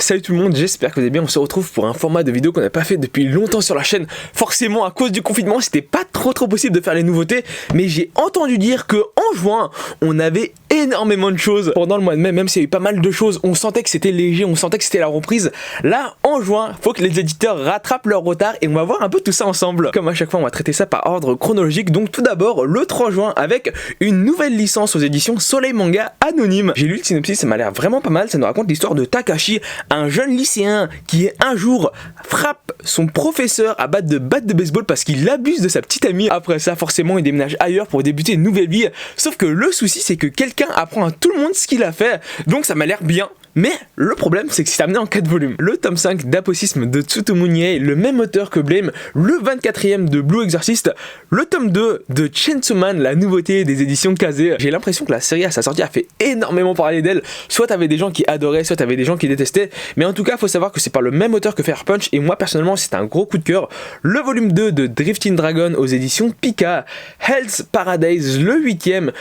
Salut tout le monde, j'espère que vous allez bien. On se retrouve pour un format de vidéo qu'on n'a pas fait depuis longtemps sur la chaîne. Forcément, à cause du confinement, c'était pas trop possible de faire les nouveautés. Mais j'ai entendu dire que en juin, on avait énormément de choses. Pendant le mois de mai, même s'il y a eu pas mal de choses, on sentait que c'était léger, on sentait que c'était la reprise. Là, en juin, faut que les éditeurs rattrapent leur retard et on va voir un peu tout ça ensemble. Comme à chaque fois, on va traiter ça par ordre chronologique. Donc tout d'abord, le 3 juin, avec une nouvelle licence aux éditions Soleil Manga Anonyme. J'ai lu le synopsis, ça m'a l'air vraiment pas mal. Ça nous raconte l'histoire de Takashi, un jeune lycéen qui un jour frappe son professeur à batte de baseball parce qu'il abuse de sa petite amie. Après ça, forcément, il déménage ailleurs pour débuter une nouvelle vie. Sauf que le souci, c'est que quelqu'un apprend à tout le monde ce qu'il a fait. Donc ça m'a l'air bien. Mais le problème, c'est que c'est amené en 4 volumes. Le tome 5 d'Aposisme de Tsutomu Nihei, le même auteur que Blame, le 24e de Blue Exorcist, le tome 2 de Chainsaw Man, la nouveauté des éditions Kazé. J'ai l'impression que la série à sa sortie a fait énormément parler d'elle. Soit t'avais des gens qui adoraient, soit t'avais des gens qui détestaient. Mais en tout cas, faut savoir que c'est par le même auteur que Fire Punch. Et moi, personnellement, c'est un gros coup de cœur. Le volume 2 de Drifting Dragon aux éditions Pika, Hell's Paradise, le 8e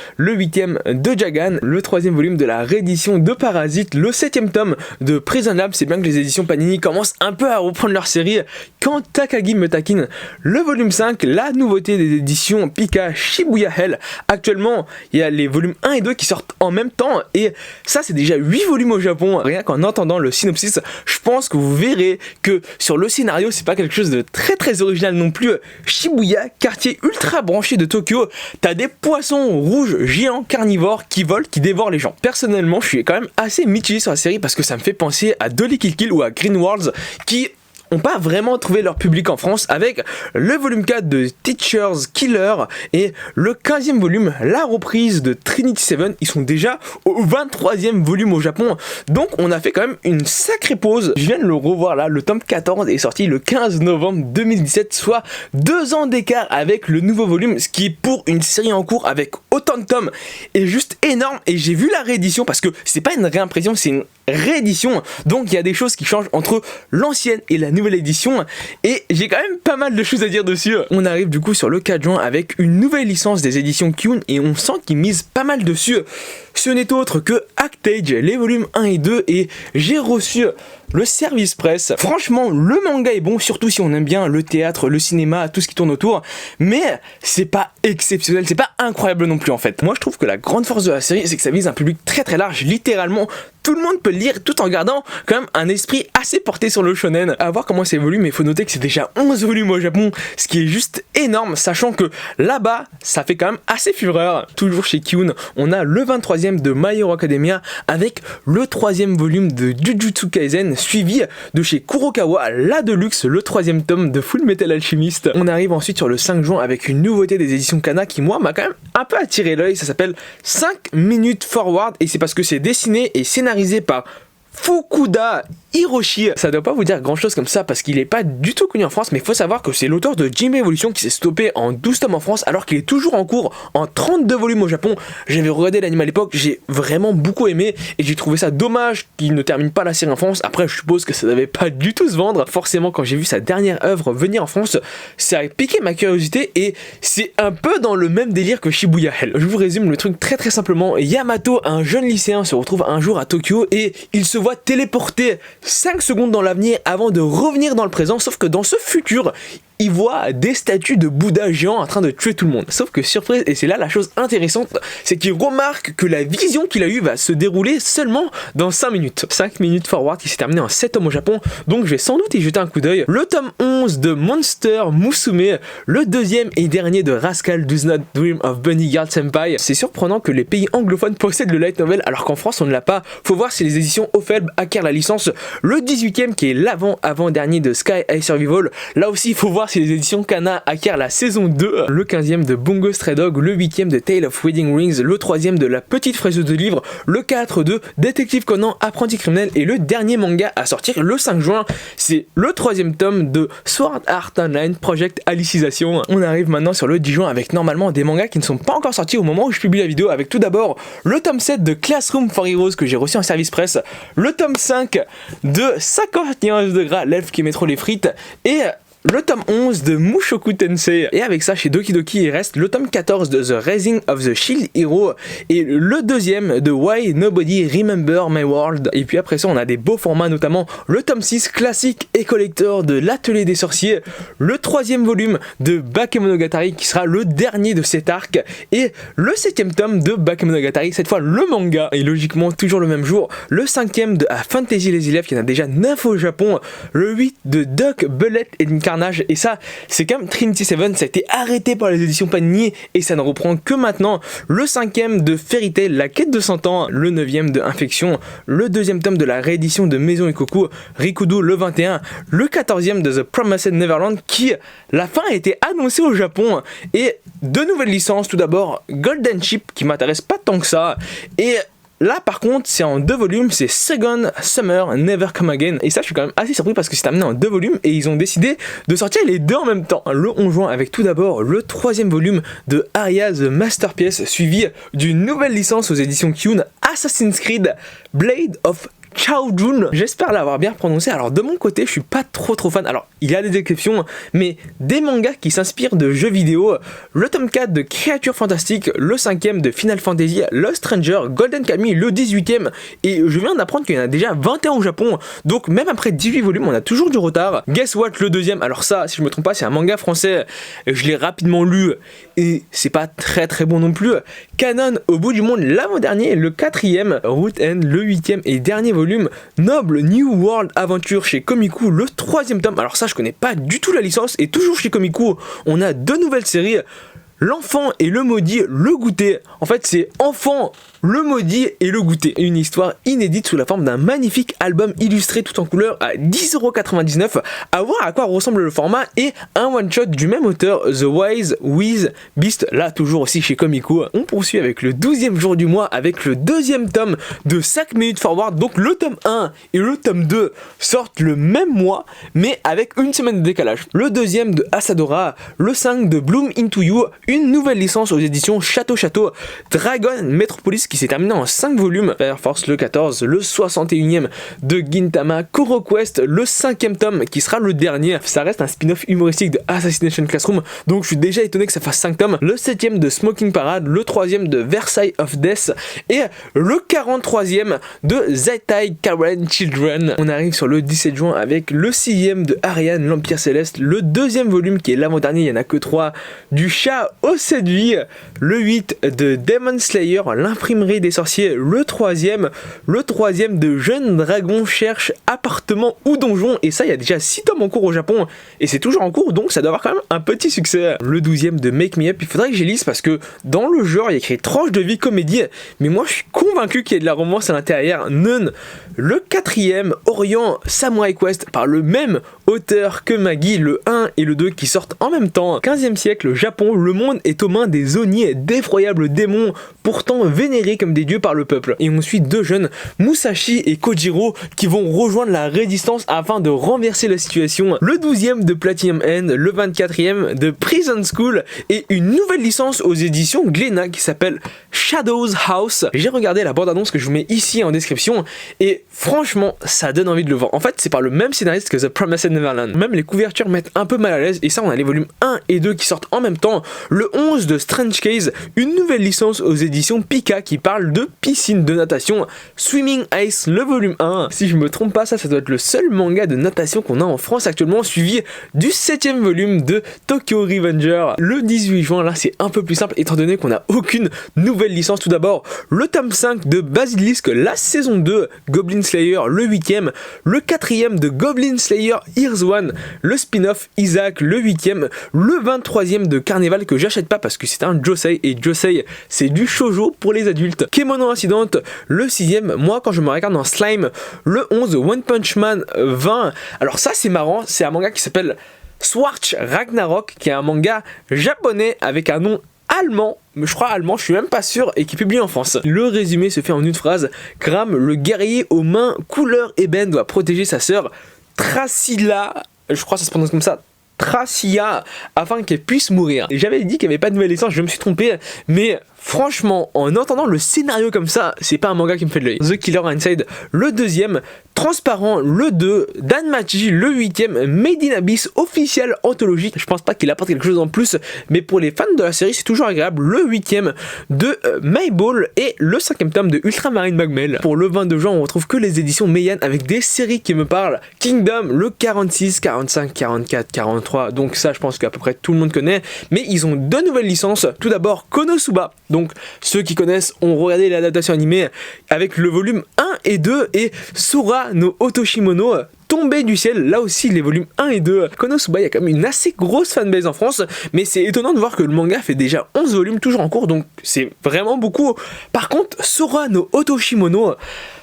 de Jagan, le 3e volume de la réédition de Parasite, le 7e tome de Prison Lab. C'est bien que les éditions Panini commencent un peu à reprendre leur série quand Takagi me taquine. Le volume 5, la nouveauté des éditions Pika, Shibuya Hell. Actuellement, il y a les volumes 1 et 2 qui sortent en même temps et ça c'est déjà 8 volumes au Japon. Rien qu'en entendant le synopsis, je pense que vous verrez que sur le scénario, c'est pas quelque chose de très original non plus. Shibuya, quartier ultra branché de Tokyo, t'as des poissons rouges géants carnivores qui volent, qui dévorent les gens. Personnellement, je suis quand même assez mitigé sur la série parce que ça me fait penser à Dolly Kill Kill ou à Green Worlds qui ont pas vraiment trouvé leur public en France, avec le volume 4 de Teacher's Killer et le 15e volume, la reprise de Trinity Seven. Ils sont déjà au 23e volume au Japon, donc on a fait quand même une sacrée pause. Je viens de le revoir là, le tome 14 est sorti le 15 novembre 2017, soit 2 ans d'écart avec le nouveau volume, ce qui pour une série en cours avec autant de tomes est juste énorme. Et j'ai vu la réédition parce que c'est pas une réimpression, c'est une réédition, donc il y a des choses qui changent entre l'ancienne et la nouvelle édition et j'ai quand même pas mal de choses à dire dessus. On arrive du coup sur le 4 juin avec une nouvelle licence des éditions Kyun et on sent qu'ils misent pas mal dessus. Ce n'est autre que Actage, les volumes 1 et 2, et j'ai reçu le service presse. Franchement, le manga est bon, surtout si on aime bien le théâtre, le cinéma, tout ce qui tourne autour, mais c'est pas exceptionnel, c'est pas incroyable non plus en fait. Moi je trouve que la grande force de la série, c'est que ça vise un public très large, littéralement tout le monde peut le lire tout en gardant quand même un esprit assez porté sur le shonen. À voir comment c'est volume, mais il faut noter que c'est déjà 11 volumes au Japon, ce qui est juste énorme, sachant que là-bas, ça fait quand même assez fureur. Toujours chez Kyun, on a le 23e de My Hero Academia avec le 3e volume de Jujutsu Kaisen, suivi de chez Kurokawa, la Deluxe, le 3e tome de Full Metal Alchemist. On arrive ensuite sur le 5 juin avec une nouveauté des éditions Kana qui moi m'a quand même un peu attiré l'œil. Ça s'appelle 5 minutes forward et c'est parce que c'est dessiné et scénarisé par Fukuda Hiroshi. Ça doit pas vous dire grand chose comme ça parce qu'il est pas du tout connu en France, mais il faut savoir que c'est l'auteur de Jimbe Evolution qui s'est stoppé en 12 tomes en France alors qu'il est toujours en cours en 32 volumes au Japon. J'avais regardé l'anime à l'époque, j'ai vraiment beaucoup aimé et j'ai trouvé ça dommage qu'il ne termine pas la série en France. Après je suppose que ça devait pas du tout se vendre. Forcément quand j'ai vu sa dernière œuvre venir en France, ça a piqué ma curiosité et c'est un peu dans le même délire que Shibuya Hell. Je vous résume le truc très simplement. Yamato, un jeune lycéen, se retrouve un jour à Tokyo et il se voit téléporter 5 secondes dans l'avenir avant de revenir dans le présent, sauf que dans ce futur, il voit des statues de Bouddha géants en train de tuer tout le monde. Sauf que surprise, et c'est là la chose intéressante, c'est qu'il remarque que la vision qu'il a eue va se dérouler seulement dans 5 minutes. 5 minutes forward qui s'est terminé en 7 tomes au Japon, donc je vais sans doute y jeter un coup d'œil. Le tome 11 de Monster Musume, le 2e et dernier de Rascal Does Not Dream of Bunny Girl Senpai. C'est surprenant que les pays anglophones possèdent le light novel alors qu'en France on ne l'a pas. Faut voir si les éditions Offelb acquièrent la licence. Le 18e qui est l'avant-dernier de Sky High Survival, là aussi il faut voir si les éditions Kana acquièrent la saison 2, le 15e de Bungo Stray Dog, le 8e de Tale of Wedding Rings, le 3e de La Petite Fraiseuse de Livres, le 4 de Détective Conan Apprenti Criminel et le dernier manga à sortir le 5 juin, c'est le 3e tome de Sword Art Online Project Alicisation. On arrive maintenant sur le 10 juin avec normalement des mangas qui ne sont pas encore sortis au moment où je publie la vidéo, avec tout d'abord le tome 7 de Classroom for Heroes que j'ai reçu en service presse, le tome 5 de 50 nuances de gras, l'elfe qui met trop les frites, et le tome 11 de Mushoku Tensei. Et avec ça, chez Doki Doki, il reste le tome 14 de The Rising of the Shield Hero et le deuxième de Why Nobody Remember My World. Et puis après ça, on a des beaux formats, notamment le tome 6 classique et collector de l'Atelier des Sorciers, le troisième volume de Bakemonogatari qui sera le dernier de cet arc, et le septième tome de Bakemonogatari, cette fois le manga, et logiquement toujours le même jour, le cinquième de A Fantasy Les Élèves, qui en a déjà 9 au Japon, le 8 de Duck, Bullet et Carnage, et ça c'est comme Trinity Seven, ça a été arrêté par les éditions Panini et ça ne reprend que maintenant, le cinquième de Fairy Tail, La Quête de 100 ans, le 9e de Infection, le deuxième tome de la réédition de Maison Ikoku, Rikudo le 21, le 14e de The Promised Neverland, qui la fin a été annoncée au Japon, et deux nouvelles licences. Tout d'abord Golden Ship, qui m'intéresse pas tant que ça, et là par contre c'est en 2 volumes, c'est Second Summer Never Come Again, et ça je suis quand même assez surpris parce que c'est amené en 2 volumes et ils ont décidé de sortir les deux en même temps, le 11 juin, avec tout d'abord le 3e volume de Aria The Masterpiece, suivi d'une nouvelle licence aux éditions Kyun, Assassin's Creed Blade of Chaojun, j'espère l'avoir bien prononcé. Alors de mon côté, je suis pas trop fan. Alors il y a des exceptions, mais des mangas qui s'inspirent de jeux vidéo, le tome 4 de Créatures Fantastiques, le 5e de Final Fantasy Lost Stranger, Golden Kamuy le 18e, et je viens d'apprendre qu'il y en a déjà 21 au Japon, donc même après 18 volumes, on a toujours du retard. Guess What, le 2e, alors ça, si je me trompe pas, c'est un manga français, je l'ai rapidement lu, et c'est pas très bon non plus. Canon au bout du monde, l'avant-dernier, le 4e, Root End, le 8e et dernier volume, Noble New World Adventure chez Komiku, le 3e tome. Alors ça, je connais pas du tout la licence, et toujours chez Komiku, on a 2 nouvelles séries, L'Enfant et le Maudit, le Goûter. En fait, c'est Enfant, le Maudit et le Goûter. Une histoire inédite sous la forme d'un magnifique album illustré tout en couleur à 10,99€. À voir à quoi ressemble le format, et un one-shot du même auteur, The Wise with Beast, là toujours aussi chez Komiku. On poursuit avec le 12e jour du mois avec le 2e tome de 5 minutes forward. Donc le tome 1 et le tome 2 sortent le même mois, mais avec une semaine de décalage. Le 2e de Asadora, le 5 de Bloom Into You, une nouvelle licence aux éditions Château, Dragon Metropolis qui s'est terminé en 5 volumes, Fire Force le 14, le 61e de Gintama, Koro Quest, le 5e tome qui sera le dernier, ça reste un spin-off humoristique de Assassination Classroom, donc je suis déjà étonné que ça fasse 5 tomes, le 7e de Smoking Parade, le 3e de Versailles of Death, et le 43e de Zaitai Karen Children. On arrive sur le 17 juin avec le 6e de Ariane, l'Empire Céleste, le 2e volume qui est l'avant-dernier, il n'y en a que 3, du Chat aux 7 vies, le 8 de Demon Slayer, l'imprimerie des sorciers, le 3e de Jeune Dragon cherche appartement ou donjon, et ça il y a déjà 6 tomes en cours au Japon, et c'est toujours en cours, donc ça doit avoir quand même un petit succès. Le 12e de Make Me Up, il faudrait que j'y lise parce que dans le genre il y a écrit tranche de vie comédie, mais moi je suis convaincu qu'il y a de la romance à l'intérieur. Nun, le 4e Orient Samurai Quest par le même auteur que Maggie, le 1 et le 2 qui sortent en même temps. 15e siècle Japon, le monde est aux mains des Oni, d'effroyables démons pourtant vénérés comme des dieux par le peuple. Et on suit 2 jeunes, Musashi et Kojiro, qui vont rejoindre la résistance afin de renverser la situation. Le 12e de Platinum End, le 24e de Prison School, et une nouvelle licence aux éditions Glénat qui s'appelle Shadows House. J'ai regardé la bande-annonce que je vous mets ici en description, et franchement ça donne envie de le voir. En fait c'est par le même scénariste que The Promised Neverland. Même les couvertures mettent un peu mal à l'aise, et ça on a les volumes 1 et 2 qui sortent en même temps. Le 11 de Strange Case, une nouvelle licence aux éditions Pika qui parle de piscine de natation, Swimming Ice, le volume 1. Si je me trompe pas, ça doit être le seul manga de natation qu'on a en France actuellement, suivi du 7e volume de Tokyo Revenger. Le 18 juin, là c'est un peu plus simple étant donné qu'on n'a aucune nouvelle licence. Tout d'abord, le tome 5 de Basilisk, la saison 2, Goblin Slayer, le 8e, le 4e de Goblin Slayer Here's One, le spin-off Isaac, le 8e, le 23e de Carnival que j'achète pas parce que c'est un Josei, et Josei c'est du shoujo pour les adultes. Kemono Incident, le 6e, moi quand je me regarde dans Slime, le 11, One Punch Man 20. Alors ça c'est marrant, c'est un manga qui s'appelle Swarch Ragnarok, qui est un manga japonais avec un nom allemand, mais je crois allemand, je suis même pas sûr, et qui est publié en France. Le résumé se fait en une phrase: Graham, le guerrier aux mains couleur ébène, doit protéger sa sœur Tracilla, je crois que ça se prononce comme ça, Tracia, afin qu'elle puisse mourir. J'avais dit qu'il n'y avait pas de nouvelle licence, je me suis trompé, mais franchement, en entendant le scénario comme ça, c'est pas un manga qui me fait de l'œil. The Killer Inside, le deuxième, Transparent, le 2, Danmachi, le 8ème, Made in Abyss, officiel anthologique. Je pense pas qu'il apporte quelque chose en plus, mais pour les fans de la série, c'est toujours agréable. Le 8ème de My Ball et le 5ème tome de Ultramarine Magmel. Pour le 22 juin, on retrouve que les éditions Meian avec des séries qui me parlent. Kingdom, le 46, 45, 44, 43. Donc ça, je pense qu'à peu près tout le monde connaît. Mais ils ont deux nouvelles licences. Tout d'abord, Konosuba. Donc ceux qui connaissent ont regardé l'adaptation animée avec le volume 1 et 2 et Sora no Otoshimono. Tombé du ciel, là aussi les volumes 1 et 2. Konosuba, il y a quand même une assez grosse fanbase en France, mais c'est étonnant de voir que le manga fait déjà 11 volumes toujours en cours, donc c'est vraiment beaucoup. Par contre, Sora no Otoshimono,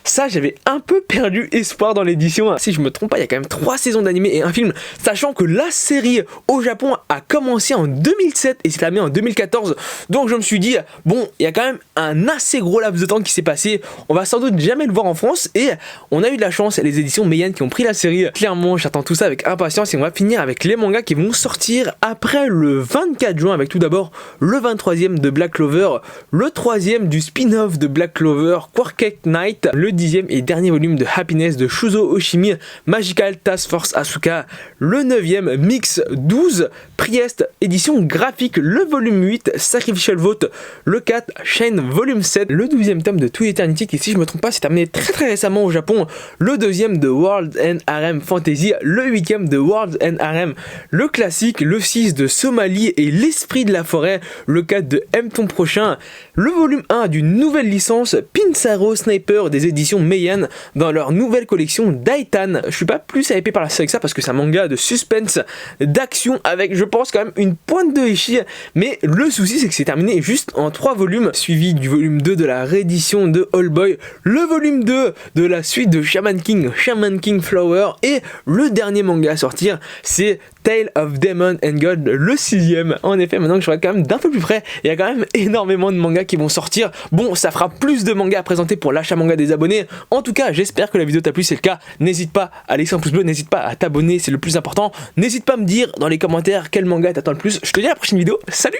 ça j'avais un peu perdu espoir dans l'édition. Si je me trompe pas, il y a quand même 3 saisons d'anime et un film, sachant que la série au Japon a commencé en 2007 et s'est terminée en 2014, donc je me suis dit, bon, il y a quand même un assez gros laps de temps qui s'est passé, on va sans doute jamais le voir en France, et on a eu de la chance, les éditions Meian qui ont pris la série. Clairement, j'attends tout ça avec impatience et on va finir avec les mangas qui vont sortir après le 24 juin avec tout d'abord le 23ème de Black Clover, le 3ème du spin-off de Black Clover, Quarket Night, le 10ème et dernier volume de Happiness de Shuzo Oshimi, Magical Task Force Asuka, le 9ème Mix 12, Priest, édition graphique, le volume 8, Sacrificial Vote, le 4, Shine volume 7, le 12ème tome de To Eternity qui, si je me trompe pas, s'est terminé très récemment au Japon, le 2ème de World and Harem Fantasy, le 8ème de World and Harem, le classique, le 6 de Somalie et l'esprit de la forêt, le 4 de M ton prochain, le volume 1 d'une nouvelle licence, Pinsaro Sniper des éditions Meian dans leur nouvelle collection Daitan. Je suis pas plus hypé par la série que ça parce que c'est un manga de suspense, d'action avec, je pense, quand même une pointe de Heishi, mais le souci c'est que c'est terminé juste en 3 volumes, suivi du volume 2 de la réédition de All Boy, le volume 2 de la suite de Shaman King Flower, et le dernier manga à sortir, c'est Tale of Demon and God, le 6ème. En effet, maintenant que je regarde quand même d'un peu plus près, il y a quand même énormément de mangas qui vont sortir. Bon, ça fera plus de mangas à présenter pour l'achat manga des abonnés. En tout cas, j'espère que la vidéo t'a plu, c'est le cas. N'hésite pas à laisser un pouce bleu, n'hésite pas à t'abonner, c'est le plus important. N'hésite pas à me dire dans les commentaires quel manga t'attend le plus. Je te dis à la prochaine vidéo, salut!